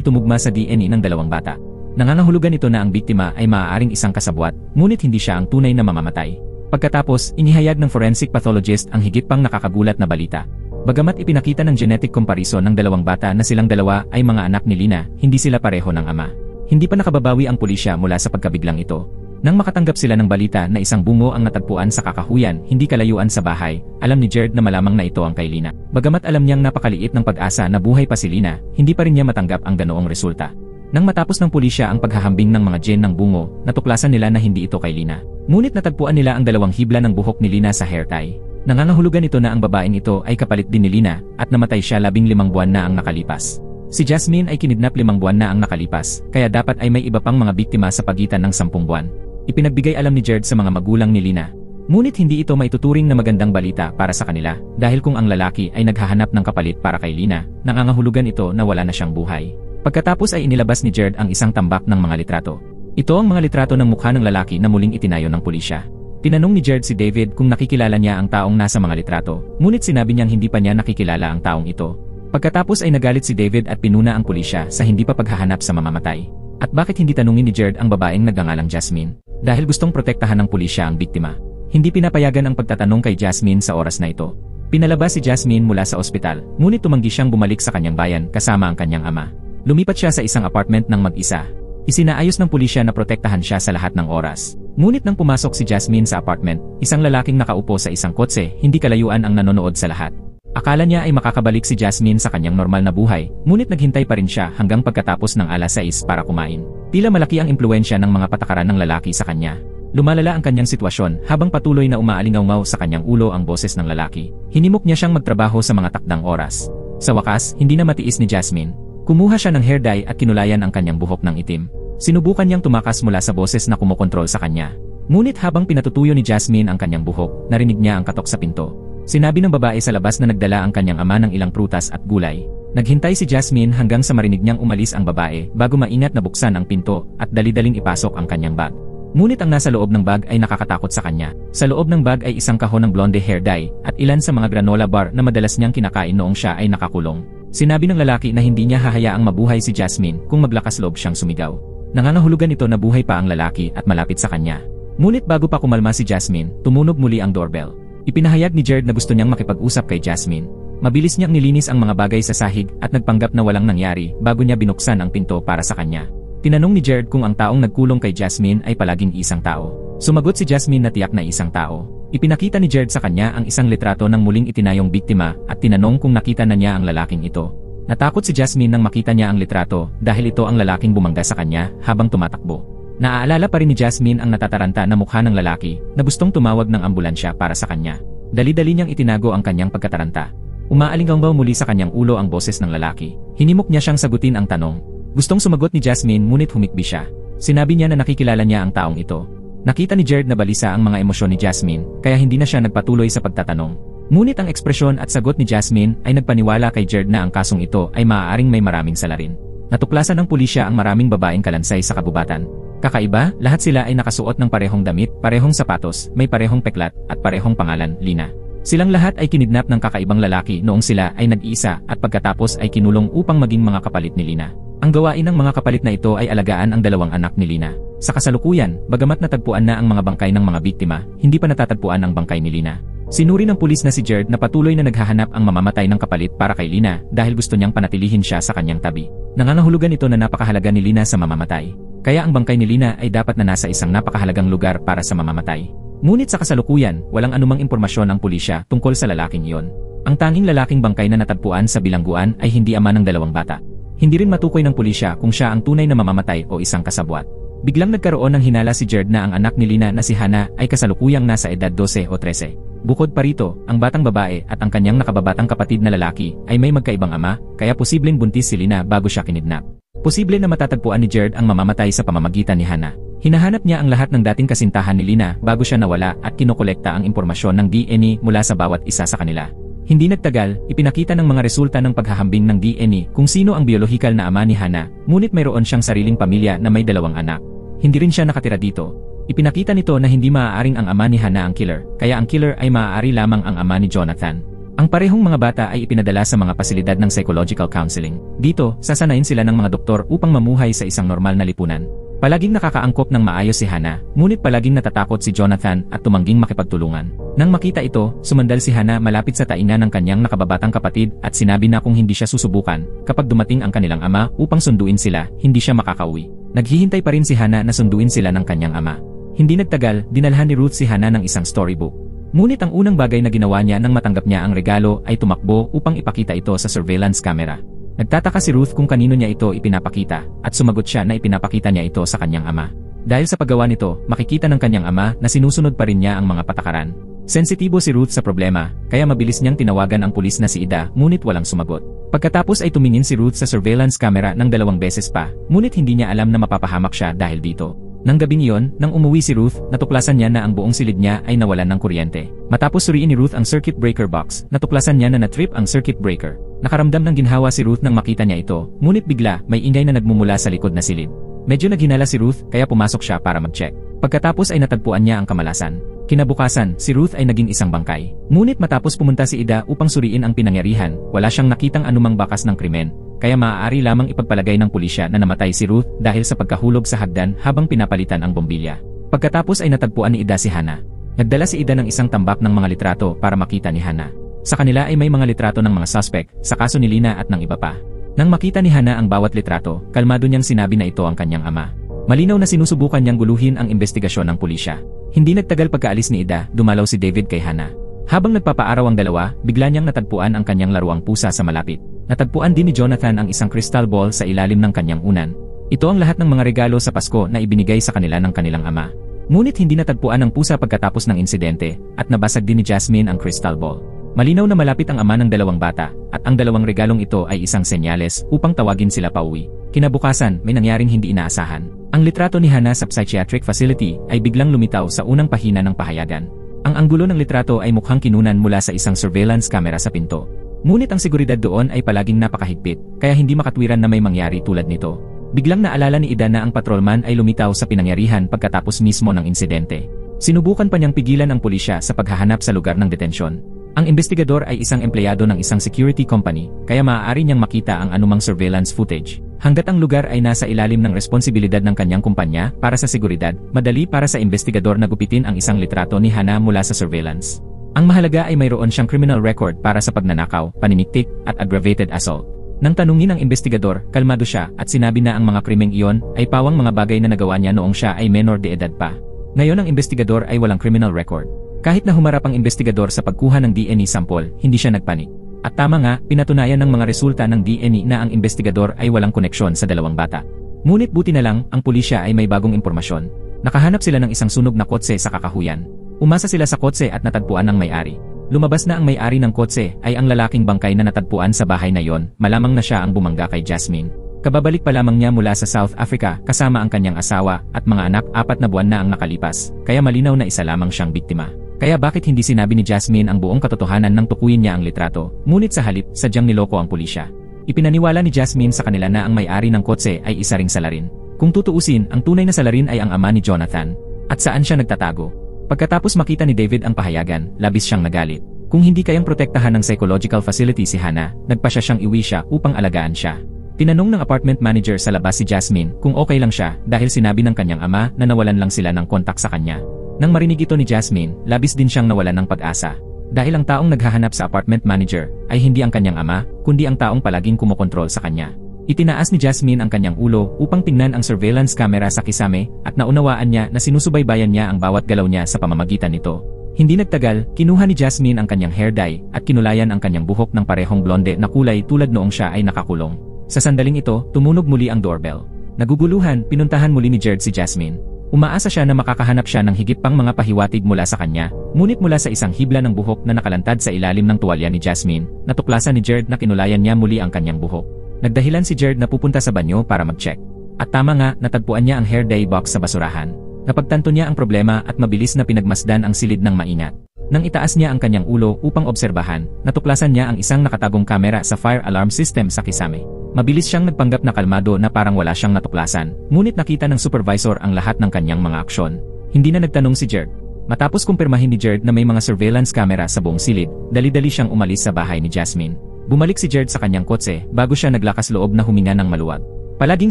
tumugma sa DNA ng dalawang bata. Nangangahulugan ito na ang biktima ay maaaring isang kasabwat, ngunit hindi siya ang tunay na mamamatay. Pagkatapos, inihayag ng forensic pathologist ang higit pang nakakagulat na balita. Bagamat ipinakita ng genetic comparison ng dalawang bata na silang dalawa ay mga anak ni Lina, hindi sila pareho ng ama. Hindi pa nakababawi ang pulisya mula sa pagkabiglang ito. Nang makatanggap sila ng balita na isang bungo ang natagpuan sa kakahuyan hindi kalayuan sa bahay, alam ni Jared na malamang na ito ang kay Lina. Bagamat alam niyang napakaliit ng pag-asa na buhay pa si Lina, hindi pa rin niya matanggap ang ganoong resulta. Nang matapos ng pulisya ang paghahambing ng mga gen ng bungo, natuklasan nila na hindi ito kay Lina. Ngunit natagpuan nila ang dalawang hibla ng buhok ni Lina sa hair tie. Nangangahulugan ito na ang babaeng ito ay kapalit din ni Lina at namatay siya 15 buwan na ang nakalipas. Si Jasmine ay kinidnap 5 buwan na ang nakalipas, kaya dapat ay may iba pang mga biktima sa pagitan ng 10 buwan. Ipinagbigay alam ni Jared sa mga magulang ni Lina. Ngunit hindi ito maituturing na magandang balita para sa kanila dahil kung ang lalaki ay naghahanap ng kapalit para kay Lina, nangangahulugan ito na wala na siyang buhay. Pagkatapos ay inilabas ni Jared ang isang tambak ng mga litrato. Ito ang mga litrato ng mukha ng lalaki na muling itinayo ng pulisya. Tinanong ni Jared si David kung nakikilala niya ang taong nasa mga litrato, ngunit sinabi niyang hindi pa niya nakikilala ang taong ito. Pagkatapos ay nagalit si David at pinuna ang pulisya sa hindi pa paghahanap sa mamamatay. At bakit hindi tanungin ni Jared ang babaeng nagngangalang Jasmine? Dahil gustong protektahan ng pulisya ang biktima. Hindi pinapayagan ang pagtatanong kay Jasmine sa oras na ito. Pinalabas si Jasmine mula sa ospital, ngunit tumanggi siyang bumalik sa kanyang bayan kasama ang kanyang ama. Lumipat siya sa isang apartment ng mag-isa. Isinaayos ng pulisya na protektahan siya sa lahat ng oras. Ngunit nang pumasok si Jasmine sa apartment, isang lalaking nakaupo sa isang kotse, hindi kalayuan ang nanonood sa lahat. Akala niya ay makakabalik si Jasmine sa kanyang normal na buhay, ngunit naghintay pa rin siya hanggang pagkatapos ng alas 6 para kumain. Tila malaki ang impluwensya ng mga patakaran ng lalaki sa kanya. Lumalala ang kanyang sitwasyon habang patuloy na umaalingaw sa kanyang ulo ang boses ng lalaki. Hinimok niya siyang magtrabaho sa mga takdang oras. Sa wakas, hindi na matiis ni Jasmine. Kumuha siya ng hair dye at kinulayan ang kanyang buhok ng itim. Sinubukan niyang tumakas mula sa boses na kumokontrol sa kanya. Ngunit habang pinatutuyo ni Jasmine ang kanyang buhok, narinig niya ang katok sa pinto. Sinabi ng babae sa labas na nagdala ang kanyang ama ng ilang prutas at gulay. Naghintay si Jasmine hanggang sa marinig niyang umalis ang babae bago maingat na buksan ang pinto at dali-daling ipasok ang kanyang bag. Ngunit ang nasa loob ng bag ay nakakatakot sa kanya. Sa loob ng bag ay isang kahon ng blonde hair dye at ilan sa mga granola bar na madalas niyang kinakain noong siya ay nakakulong. Sinabi ng lalaki na hindi niya hahayaang mabuhay si Jasmine kung maglakas loob siyang sumigaw. Nangangahulugan ito na buhay pa ang lalaki at malapit sa kanya. Ngunit bago pa kumalma si Jasmine, tumunog muli ang doorbell. Ipinahayag ni Jared na gusto niyang makipag-usap kay Jasmine. Mabilis niyang nilinis ang mga bagay sa sahig at nagpanggap na walang nangyari bago niya binuksan ang pinto para sa kanya. Tinanong ni Jared kung ang taong nagkulong kay Jasmine ay palaging isang tao. Sumagot si Jasmine na tiyak na isang tao. Ipinakita ni Jared sa kanya ang isang litrato ng muling itinayong biktima at tinanong kung nakita na niya ang lalaking ito. Natakot si Jasmine nang makita niya ang litrato dahil ito ang lalaking bumangga sa kanya habang tumatakbo. Naaalala pa rin ni Jasmine ang natataranta na mukha ng lalaki na gustong tumawag ng ambulansya para sa kanya. Dali-dali niyang itinago ang kanyang pagkataranta. Umaalinggaw muli sa kanyang ulo ang boses ng lalaki. Hinimok niya siyang sagutin ang tanong. Gustong sumagot ni Jasmine ngunit humikbi siya. Sinabi niya na nakikilala niya ang taong ito. Nakita ni Jared na balisa ang mga emosyon ni Jasmine kaya hindi na siya nagpatuloy sa pagtatanong. Ngunit ang ekspresyon at sagot ni Jasmine ay nagpaniwala kay Jared na ang kasong ito ay maaaring may maraming salarin. Natuklasan ng pulisya ang maraming babaeng kalansay sa kabubatan. Kakaiba, lahat sila ay nakasuot ng parehong damit, parehong sapatos, may parehong peklat, at parehong pangalan, Lina. Silang lahat ay kinidnap ng kakaibang lalaki noong sila ay nag-iisa at pagkatapos ay kinulong upang maging mga kapalit ni Lina. Ang gawain ng mga kapalit na ito ay alagaan ang dalawang anak ni Lina. Sa kasalukuyan, bagamat natagpuan na ang mga bangkay ng mga biktima, hindi pa natatagpuan ang bangkay ni Lina. Sinuri ng pulis na si Jared na patuloy na naghahanap ang mamamatay ng kapalit para kay Lina dahil gusto niyang panatilihin siya sa kanyang tabi. Nangangahulugan ito na napakahalaga ni Lina sa mamamatay. Kaya ang bangkay ni Lina ay dapat na nasa isang napakahalagang lugar para sa mamamatay. Ngunit sa kasalukuyan, walang anumang impormasyon ang pulisya tungkol sa lalaking iyon. Ang tanging lalaking bangkay na natagpuan sa bilangguan ay hindi ama ng dalawang bata. Hindi rin matukoy ng pulisya kung siya ang tunay na mamamatay o isang kasabwat. Biglang nagkaroon ng hinala si Jared na ang anak ni Lina na si Hannah ay kasalukuyang nasa edad 12 o 13. Bukod pa rito, ang batang babae at ang kanyang nakababatang kapatid na lalaki ay may magkaibang ama, kaya posibleng buntis si Lina bago siya kinidnap. Posible na matatagpuan ni Jared ang mamamatay sa pamamagitan ni Hannah. Hinahanap niya ang lahat ng dating kasintahan ni Lina bago siya nawala at kinokolekta ang impormasyon ng DNA mula sa bawat isa sa kanila. Hindi nagtagal, ipinakita ng mga resulta ng paghahambing ng DNA kung sino ang biolohikal na ama ni Hana, ngunit mayroon siyang sariling pamilya na may 2 anak. Hindi rin siya nakatira dito. Ipinakita nito na hindi maaaring ang ama ni Hana ang killer, kaya ang killer ay maaari lamang ang ama ni Jonathan. Ang parehong mga bata ay ipinadala sa mga pasilidad ng psychological counseling. Dito, sasanayin sila ng mga doktor upang mamuhay sa isang normal na lipunan. Palaging nakakaangkop ng maayos si Hana, ngunit palaging natatakot si Jonathan at tumangging makipagtulungan. Nang makita ito, sumandal si Hana malapit sa tainga ng kanyang nakababatang kapatid at sinabi na kung hindi siya susubukan, kapag dumating ang kanilang ama upang sunduin sila, hindi siya makakauwi. Naghihintay pa rin si Hana na sunduin sila ng kanyang ama. Hindi nagtagal, dinalhan ni Ruth si Hana ng isang storybook. Ngunit ang unang bagay na ginawa niya nang matanggap niya ang regalo ay tumakbo upang ipakita ito sa surveillance camera. Nagtataka si Ruth kung kanino niya ito ipinapakita at sumagot siya na ipinapakita niya ito sa kanyang ama. Dahil sa paggawa nito, makikita ng kanyang ama na sinusunod pa rin niya ang mga patakaran. Sensitibo si Ruth sa problema, kaya mabilis niyang tinawagan ang pulis na si Ida ngunit walang sumagot. Pagkatapos ay tumingin si Ruth sa surveillance camera ng 2 beses pa, ngunit hindi niya alam na mapapahamak siya dahil dito. Nang gabing iyon, nang umuwi si Ruth, natuklasan niya na ang buong silid niya ay nawalan ng kuryente. Matapos suriin ni Ruth ang circuit breaker box, natuklasan niya na na-trip ang circuit breaker. Nakaramdam ng ginhawa si Ruth nang makita niya ito, ngunit bigla, may ingay na nagmumula sa likod na silid. Medyo naghinala si Ruth, kaya pumasok siya para mag-check. Pagkatapos ay natagpuan niya ang kamalasan. Kinabukasan, si Ruth ay naging isang bangkay. Ngunit matapos pumunta si Ida upang suriin ang pinangyarihan, wala siyang nakitang anumang bakas ng krimen. Kaya maaari lamang ipagpalagay ng pulisya na namatay si Ruth dahil sa pagkahulog sa hagdan habang pinapalitan ang bombilya. Pagkatapos ay natagpuan ni Ida si Hana. Nagdala si Ida ng isang tambak ng mga litrato para makita ni Hana. Sa kanila ay may mga litrato ng mga suspect sa kaso ni Lina at ng iba pa. Nang makita ni Hana ang bawat litrato, kalmado niyang sinabi na ito ang kanyang ama. Malinaw na sinusubukan niyang guluhin ang investigasyon ng pulisya. Hindi nagtagal pagkaalis ni Ida, dumalaw si David kay Hana. Habang nagpapaaraw ang dalawa, bigla niyang natagpuan ang kanyang laruang pusa sa malapit. Natagpuan din ni Jonathan ang isang crystal ball sa ilalim ng kanyang unan. Ito ang lahat ng mga regalo sa Pasko na ibinigay sa kanila ng kanilang ama. Ngunit hindi natagpuan ang pusa pagkatapos ng insidente, at nabasag din ni Jasmine ang crystal ball. Malinaw na malapit ang ama ng 2 bata, at ang 2 regalong ito ay isang senyales upang tawagin sila pauwi. Kinabukasan, may nangyaring hindi inaasahan. Ang litrato ni Hana sa psychiatric facility ay biglang lumitaw sa unang pahina ng pahayagan. Ang anggulo ng litrato ay mukhang kinunan mula sa isang surveillance camera sa pinto. Ngunit ang seguridad doon ay palaging napakahigpit, kaya hindi makatwiran na may mangyari tulad nito. Biglang naalala ni Ida na ang patrolman ay lumitaw sa pinangyarihan pagkatapos mismo ng insidente. Sinubukan pa niyang pigilan ang pulisya sa paghahanap sa lugar ng detensyon. Ang investigador ay isang empleyado ng isang security company, kaya maaari niyang makita ang anumang surveillance footage. Hanggat ang lugar ay nasa ilalim ng responsibilidad ng kanyang kumpanya para sa seguridad, madali para sa investigador na gupitin ang isang litrato ni Hana mula sa surveillance. Ang mahalaga ay mayroon siyang criminal record para sa pagnanakaw, paniniktik, at aggravated assault. Nang tanungin ng investigador, kalmado siya at sinabi na ang mga krimeng iyon ay pawang mga bagay na nagawa niya noong siya ay menor de edad pa. Ngayon ang investigador ay walang criminal record. Kahit na humarap ang investigador sa pagkuha ng DNA sample, hindi siya nagpanik. At tama nga, pinatunayan ng mga resulta ng DNA na ang investigador ay walang koneksyon sa 2 bata. Ngunit buti na lang, ang pulisya ay may bagong impormasyon. Nakahanap sila ng isang sunog na kotse sa kakahuyan. Umasa sila sa kotse at natagpuan ng may-ari. Lumabas na ang may-ari ng kotse ay ang lalaking bangkay na natagpuan sa bahay na yon, malamang na siya ang bumangga kay Jasmine. Kababalik pa lamang niya mula sa South Africa kasama ang kanyang asawa at mga anak, 4 na buwan na ang nakalipas, kaya malinaw na isa lamang siyang biktima. Kaya bakit hindi sinabi ni Jasmine ang buong katotohanan nang tukuyin niya ang litrato, ngunit sa halip, sadyang niloko ang pulisya. Ipinaniwala ni Jasmine sa kanila na ang may-ari ng kotse ay isa ring salarin. Kung tutuusin, ang tunay na salarin ay ang ama ni Jonathan. At saan siya nagtatago? Pagkatapos makita ni David ang pahayagan, labis siyang nagalit. Kung hindi kayang protektahan ng psychological facility si Hana, nagpasya siyang iwi siya upang alagaan siya. Tinanong ng apartment manager sa labas si Jasmine kung okay lang siya dahil sinabi ng kanyang ama na nawalan lang sila ng kontak sa kanya. Nang marinig ito ni Jasmine, labis din siyang nawalan ng pag-asa. Dahil ang taong naghahanap sa apartment manager ay hindi ang kanyang ama, kundi ang taong palaging kumokontrol sa kanya. Itinaas ni Jasmine ang kanyang ulo upang tingnan ang surveillance camera sa kisame at naunawaan niya na sinusubaybayan niya ang bawat galaw niya sa pamamagitan nito. Hindi nagtagal, kinuha ni Jasmine ang kanyang hair dye at kinulayan ang kanyang buhok ng parehong blonde na kulay tulad noong siya ay nakakulong. Sa sandaling ito, tumunog muli ang doorbell. Naguguluhan, pinuntahan muli ni Jared si Jasmine. Umaasa siya na makakahanap siya ng higit pang mga pahiwatig mula sa kanya, ngunit mula sa isang hibla ng buhok na nakalantad sa ilalim ng tuwalya ni Jasmine, natuklasan ni Jared na kinulayan niya muli ang kanyang buhok. Nagdahilan si Jared na pupunta sa banyo para mag-check. At tama nga, natagpuan niya ang hair dye box sa basurahan. Napagtanto niya ang problema at mabilis na pinagmasdan ang silid ng maingat. Nang itaas niya ang kanyang ulo upang obserbahan, natuklasan niya ang isang nakatagong kamera sa fire alarm system sa kisame. Mabilis siyang nagpanggap na kalmado na parang wala siyang natuklasan, ngunit nakita ng supervisor ang lahat ng kanyang mga aksyon. Hindi na nagtanong si Jared. Matapos kumpirmahin ni Jared na may mga surveillance camera sa buong silid, dali-dali siyang umalis sa bahay ni Jasmine. Bumalik si Jared sa kanyang kotse bago siya naglakas loob na huminga ng maluwag. Palaging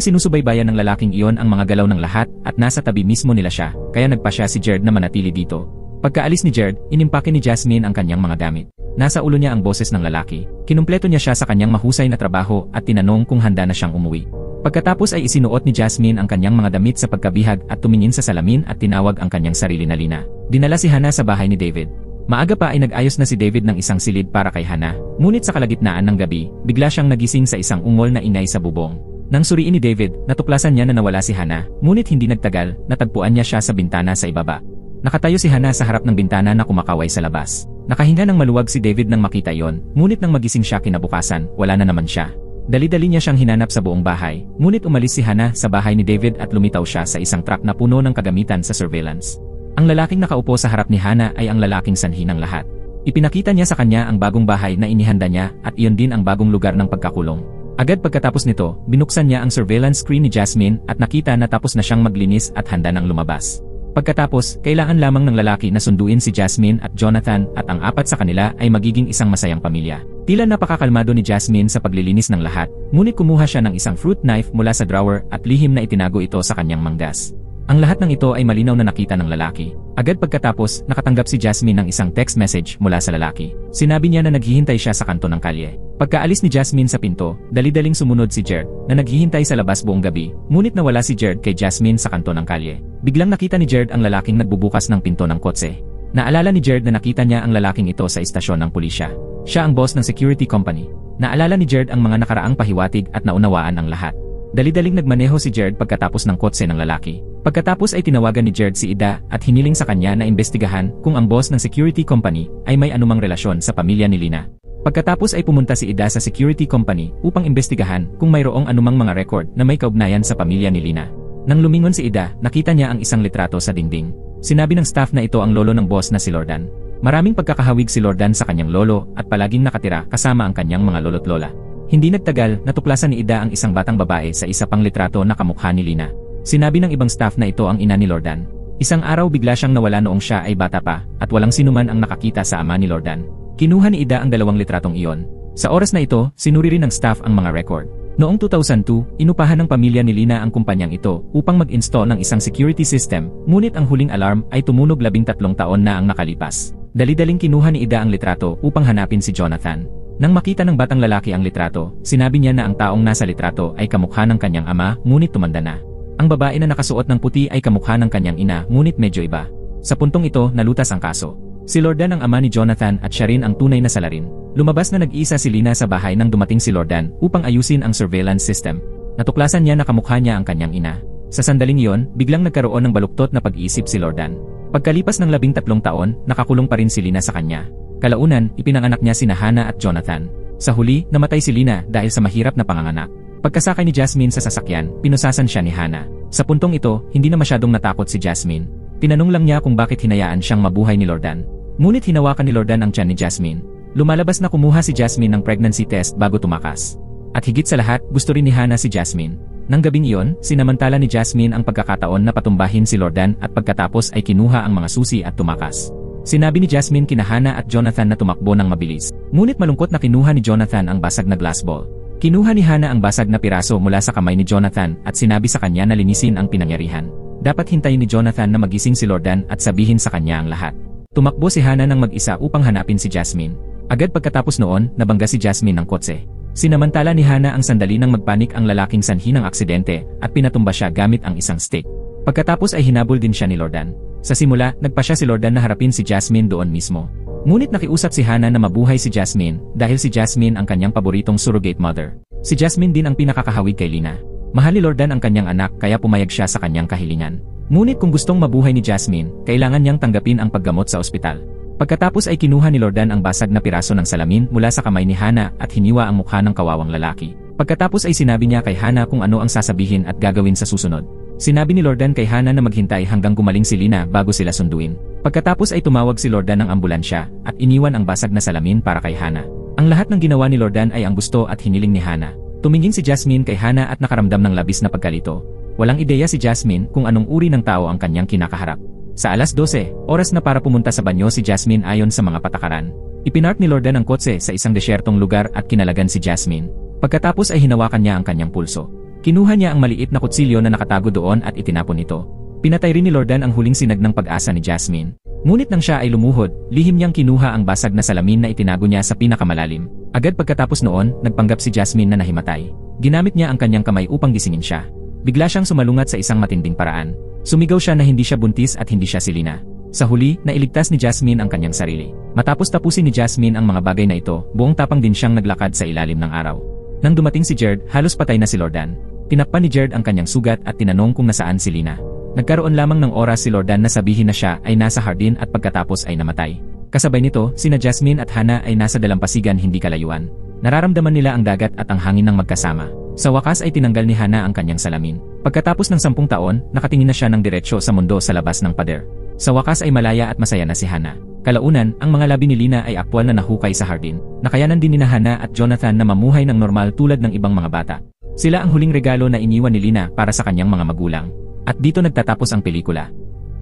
sinusubaybayan ng lalaking iyon ang mga galaw ng lahat at nasa tabi mismo nila siya, kaya nagpasya si Jared na manatili dito. Pagkaalis ni Jared, inimpake ni Jasmine ang kanyang mga gamit. Nasa ulo niya ang boses ng lalaki. Kinumpleto niya siya sa kanyang mahusay na trabaho at tinanong kung handa na siyang umuwi. Pagkatapos ay isinuot ni Jasmine ang kanyang mga damit sa pagkabihag at tumingin sa salamin at tinawag ang kanyang sarili na Lina. Dinala si Hannah sa bahay ni David. Maaga pa ay nag-ayos na si David ng isang silid para kay Hannah, ngunit sa kalagitnaan ng gabi, bigla siyang nagising sa isang ungol na ingay sa bubong. Nang suriin ni David, natuklasan niya na nawala si Hannah, ngunit hindi nagtagal, natagpuan niya siya sa bintana sa ibaba. Nakatayo si Hannah sa harap ng bintana na kumakaway sa labas. Nakahinga ng maluwag si David nang makita yon, ngunit nang magising siya kinabukasan, wala na naman siya. Dali-dali niya siyang hinanap sa buong bahay, ngunit umalis si Hannah sa bahay ni David at lumitaw siya sa isang truck na puno ng kagamitan sa surveillance. Ang lalaking nakaupo sa harap ni Hannah ay ang lalaking sanhi ng lahat. Ipinakita niya sa kanya ang bagong bahay na inihanda niya at iyon din ang bagong lugar ng pagkakulong. Agad pagkatapos nito, binuksan niya ang surveillance screen ni Jasmine at nakita na tapos na siyang maglinis at handa nang lumabas. Pagkatapos, kailangan lamang ng lalaki na sunduin si Jasmine at Jonathan at ang apat sa kanila ay magiging isang masayang pamilya. Tila napakakalmado ni Jasmine sa paglilinis ng lahat, ngunit kumuha siya ng isang fruit knife mula sa drawer at lihim na itinago ito sa kanyang manggas. Ang lahat ng ito ay malinaw na nakita ng lalaki. Agad pagkatapos, nakatanggap si Jasmine ng isang text message mula sa lalaki. Sinabi niya na naghihintay siya sa kanto ng kalye. Pagkaalis ni Jasmine sa pinto, dali-daling sumunod si Jared, na naghihintay sa labas buong gabi, ngunit nawala si Jared kay Jasmine sa kanto ng kalye. Biglang nakita ni Jared ang lalaking nagbubukas ng pinto ng kotse. Naalala ni Jared na nakita niya ang lalaking ito sa istasyon ng pulisya. Siya ang boss ng security company. Naalala ni Jared ang mga nakaraang pahiwatig at naunawaan ang lahat. Dali-daling nagmaneho si Jared pagkatapos ng kotse ng lalaki. Pagkatapos ay tinawagan ni Jared si Ida at hiniling sa kanya na imbestigahan kung ang boss ng security company ay may anumang relasyon sa pamilya ni Lina. Pagkatapos ay pumunta si Ida sa security company upang imbestigahan kung mayroong anumang mga record na may kaugnayan sa pamilya ni Lina. Nang lumingon si Ida, nakita niya ang isang litrato sa dingding. Sinabi ng staff na ito ang lolo ng boss na si Lordan. Maraming pagkakahawig si Lordan sa kanyang lolo at palaging nakatira kasama ang kanyang mga lolo't lola. Hindi nagtagal, natuklasan ni Ida ang isang batang babae sa isa pang litrato na kamukha ni Lina. Sinabi ng ibang staff na ito ang ina ni Lordan. Isang araw bigla siyang nawala noong siya ay bata pa at walang sinuman ang nakakita sa ama ni Lordan. Kinuha ni Ida ang dalawang litratong iyon. Sa oras na ito, sinuri rin ng staff ang mga record. Noong 2002, inupahan ng pamilya ni Lina ang kumpanyang ito upang mag-install ng isang security system, ngunit ang huling alarm ay tumunog 13 taon na ang nakalipas. Dali-daling kinuha ni Ida ang litrato upang hanapin si Jonathan. Nang makita ng batang lalaki ang litrato, sinabi niya na ang taong nasa litrato ay kamukha ng kanyang ama, ngunit tumanda na. Ang babae na nakasuot ng puti ay kamukha ng kanyang ina, ngunit medyo iba. Sa puntong ito, nalutas ang kaso. Si Lordan ang ama ni Jonathan at siya rin ang tunay na salarin. Lumabas na nag-iisa si Lina sa bahay nang dumating si Lordan upang ayusin ang surveillance system. Natuklasan niya na kamukha niya ang kanyang ina. Sa sandaling iyon, biglang nagkaroon ng baluktot na pag-iisip si Lordan. Pagkalipas ng 13 taon, nakakulong pa rin si Lina sa kanya. Kalaunan, ipinanganak niya sina Hannah at Jonathan. Sa huli, namatay si Lina dahil sa mahirap na panganganak. Pagkasakay ni Jasmine sa sasakyan, pinusasan siya ni Hannah. Sa puntong ito, hindi na masyadong natakot si Jasmine. Tinanong lang niya kung bakit hinayaan siyang mabuhay ni Lordan. Ngunit hinawakan ni Lordan ang tiyan ni Jasmine. Lumalabas na kumuha si Jasmine ng pregnancy test bago tumakas. At higit sa lahat, gusto rin ni Hannah si Jasmine. Nang gabing iyon, sinamantala ni Jasmine ang pagkakataon na patumbahin si Lordan at pagkatapos ay kinuha ang mga susi at tumakas. Sinabi ni Jasmine kina Hannah at Jonathan na tumakbo ng mabilis. Ngunit malungkot na kinuha ni Jonathan ang basag na glass ball. Kinuha ni Hannah ang basag na piraso mula sa kamay ni Jonathan at sinabi sa kanya na linisin ang pinangyarihan. Dapat hintayin ni Jonathan na magising si Lordan at sabihin sa kanya ang lahat. Tumakbo si Hannah ng mag-isa upang hanapin si Jasmine. Agad pagkatapos noon, nabangga si Jasmine ng kotse. Sinamantala ni Hannah ang sandali nang magpanik ang lalaking sanhi ng aksidente at pinatumba siya gamit ang isang stick. Pagkatapos ay hinabol din siya ni Lordan. Sa simula, nagpa siya si Lordan na harapin si Jasmine doon mismo. Ngunit nakiusap si Hannah na mabuhay si Jasmine dahil si Jasmine ang kanyang paboritong surrogate mother. Si Jasmine din ang pinakakahawig kay Lina. Mahal ni Lordan ang kanyang anak kaya pumayag siya sa kanyang kahilingan. Ngunit kung gustong mabuhay ni Jasmine, kailangan niyang tanggapin ang paggamot sa ospital. Pagkatapos ay kinuha ni Lordan ang basag na piraso ng salamin mula sa kamay ni Hannah at hiniwa ang mukha ng kawawang lalaki. Pagkatapos ay sinabi niya kay Hana kung ano ang sasabihin at gagawin sa susunod. Sinabi ni Lordan kay Hana na maghintay hanggang gumaling si Lina bago sila sunduin. Pagkatapos ay tumawag si Lordan ng ambulansya at iniwan ang basag na salamin para kay Hana. Ang lahat ng ginawa ni Lordan ay ang gusto at hiniling ni Hana. Tumingin si Jasmine kay Hana at nakaramdam ng labis na pagkalito. Walang ideya si Jasmine kung anong uri ng tao ang kanyang kinakaharap. Sa alas 12, oras na para pumunta sa banyo si Jasmine ayon sa mga patakaran. Ipinark ni Lordan ang kotse sa isang desyertong lugar at kinalagan si Jasmine. Pagkatapos ay hinawakan niya ang kanyang pulso. Kinuha niya ang maliit na kutsilyo na nakatago doon at itinapon ito. Pinatay rin ni Lordan ang huling sinag ng pag-asa ni Jasmine. Ngunit nang siya ay lumuhod, lihim niyang kinuha ang basag na salamin na itinago niya sa pinakamalalim. Agad pagkatapos noon, nagpanggap si Jasmine na nahimatay. Ginamit niya ang kanyang kamay upang gisingin siya. Bigla siyang sumalungat sa isang matinding paraan. Sumigaw siya na hindi siya buntis at hindi siya si Lina. Sa huli, nailigtas ni Jasmine ang kanyang sarili. Matapos tapusin ni Jasmine ang mga bagay na ito, buong tapang din siyang naglakad sa ilalim ng araw. Nang dumating si Jared, halos patay na si Lordan. Tinakpan ni Jared ang kanyang sugat at tinanong kung nasaan si Lina. Nagkaroon lamang ng oras si Lordan na sabihin na siya ay nasa hardin at pagkatapos ay namatay. Kasabay nito, sina Jasmine at Hana ay nasa dalampasigan hindi kalayuan. Nararamdaman nila ang dagat at ang hangin ng magkasama. Sa wakas ay tinanggal ni Hana ang kanyang salamin. Pagkatapos ng 10 taon, nakatingin na siya ng diretsyo sa mundo sa labas ng pader. Sa wakas ay malaya at masaya na si Hana. Kalaunan, ang mga labi ni Lina ay aktwal na nahukay sa hardin. Nakayanan din ni Hana at Jonathan na mamuhay ng normal tulad ng ibang mga bata. Sila ang huling regalo na iniwan ni Lina para sa kanyang mga magulang. At dito nagtatapos ang pelikula.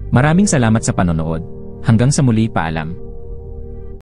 Maraming salamat sa panonood. Hanggang sa muli, paalam.